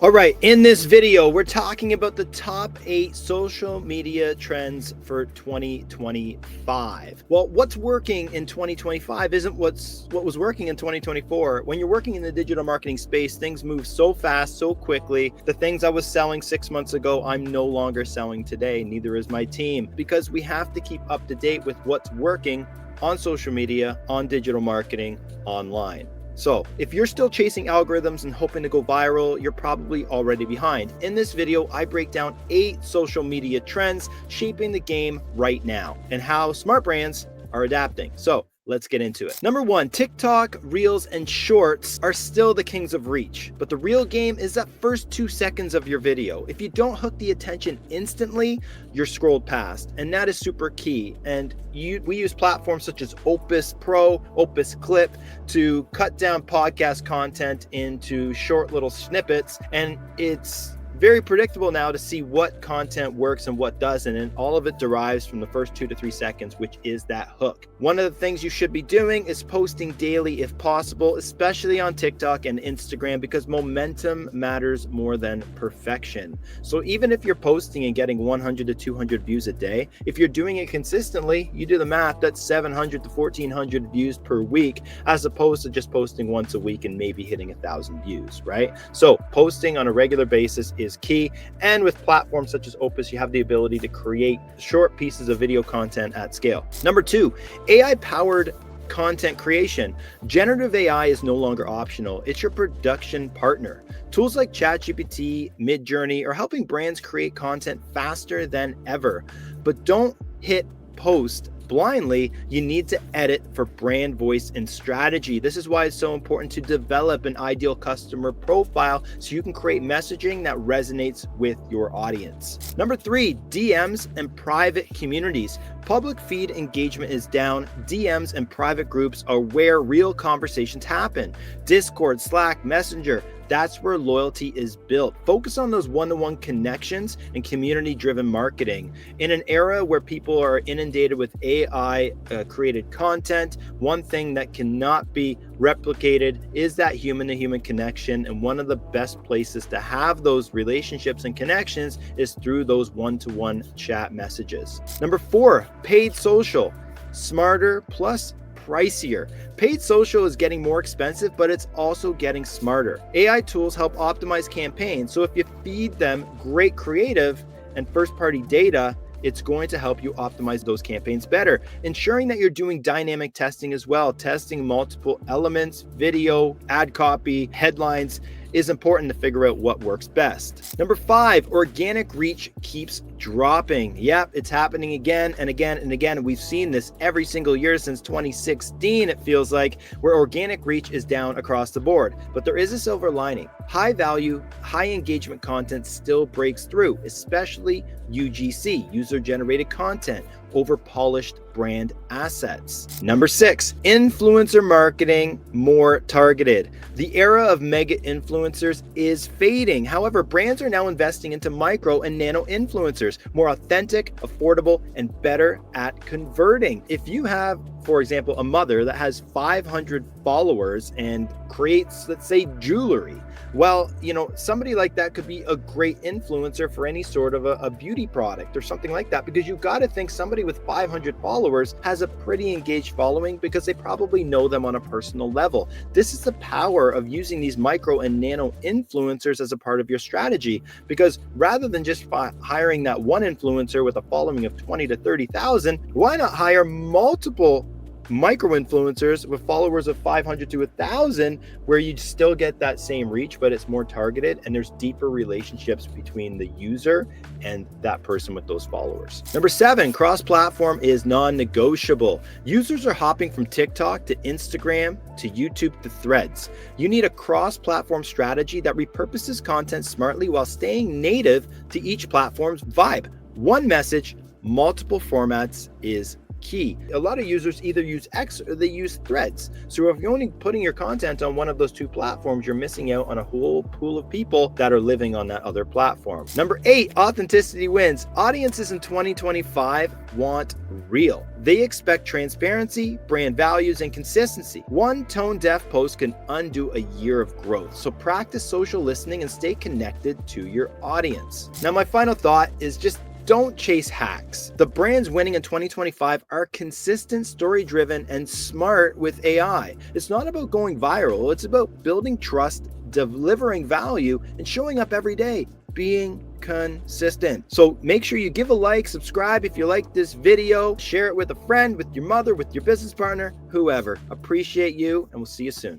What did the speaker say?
All right, in this video, we're talking about the top 8 social media trends for 2025. Well, what's working in 2025 isn't what was working in 2024. When you're working in the digital marketing space, things move so fast, so quickly. The things I was selling 6 months ago, I'm no longer selling today. Neither is my team, because we have to keep up to date with what's working on social media, on digital marketing, online. So if you're still chasing algorithms and hoping to go viral, you're probably already behind. In this video, I break down 8 social media trends shaping the game right now and how smart brands are adapting. So let's get into it. Number 1, TikTok, Reels, and Shorts are still the kings of reach, but the real game is that first 2 seconds of your video. If you don't hook the attention instantly, you're scrolled past, and that is super key. And we use platforms such as Opus Pro, Opus Clip to cut down podcast content into short little snippets, and it's very predictable now to see what content works and what doesn't, and all of it derives from the first 2 to 3 seconds, which is that hook. One of the things you should be doing is posting daily if possible, especially on TikTok and Instagram, because momentum matters more than perfection. So even if you're posting and getting 100 to 200 views a day, if you're doing it consistently, you do the math, that's 700 to 1400 views per week, as opposed to just posting once a week and maybe hitting 1,000 views, right? So posting on a regular basis is key, and with platforms such as Opus, you have the ability to create short pieces of video content at scale. Number 2, AI-powered content creation. Generative AI is no longer optional. It's your production partner. Tools like ChatGPT, Midjourney are helping brands create content faster than ever. But don't hit post blindly. You need to edit for brand voice and strategy. This is why it's so important to develop an ideal customer profile so you can create messaging that resonates with your audience. Number 3, DMs and private communities. Public feed engagement is down. DMs and private groups are where real conversations happen. Discord, Slack, Messenger, that's where loyalty is built. Focus on those one-to-one connections and community-driven marketing. In an era where people are inundated with AI created content, one thing that cannot be replicated is that human-to-human connection. And one of the best places to have those relationships and connections is through those one-to-one chat messages. Number 4, paid social. Smarter plus pricier. Paid social is getting more expensive, but it's also getting smarter. AI tools help optimize campaigns, so if you feed them great creative and first-party data, it's going to help you optimize those campaigns better. Ensuring that you're doing dynamic testing as well, testing multiple elements, video, ad copy, headlines, is important to figure out what works best. Number 5, organic reach keeps dropping. Yep, it's happening again and again and again. We've seen this every single year since 2016, it feels like, where organic reach is down across the board. But there is a silver lining. High value, high engagement content still breaks through, especially UGC, user-generated content, over polished brand assets. Number 6, influencer marketing, more targeted. The era of mega influencers is fading. However, brands are now investing into micro and nano influencers, more authentic, affordable, and better at converting. If you have, for example, a mother that has 500 followers and creates, let's say, jewelry, well, somebody like that could be a great influencer for any sort of a beauty product or something like that, because you've got to think somebody with 500 followers has a pretty engaged following because they probably know them on a personal level. This is the power of using these micro and nano influencers as a part of your strategy, because rather than just hiring that one influencer with a following of 20 to 30,000, why not hire multiple micro influencers with followers of 500 to 1,000, where you still get that same reach, but it's more targeted and there's deeper relationships between the user and that person with those followers. Number 7, cross-platform is non-negotiable. Users are hopping from TikTok to Instagram to YouTube to Threads. You need a cross-platform strategy that repurposes content smartly while staying native to each platform's vibe. One message, multiple formats is key. A lot of users either use X or they use Threads. So if you're only putting your content on one of those two platforms, you're missing out on a whole pool of people that are living on that other platform. Number 8, authenticity wins. Audiences in 2025 want real. They expect transparency, brand values, and consistency. One tone-deaf post can undo a year of growth. So practice social listening and stay connected to your audience. Now, my final thought is just don't chase hacks. The brands winning in 2025 are consistent, story-driven, and smart with AI. It's not about going viral. It's about building trust, delivering value, and showing up every day, being consistent. So make sure you give a like, subscribe if you like this video, share it with a friend, with your mother, with your business partner, whoever. Appreciate you, and we'll see you soon.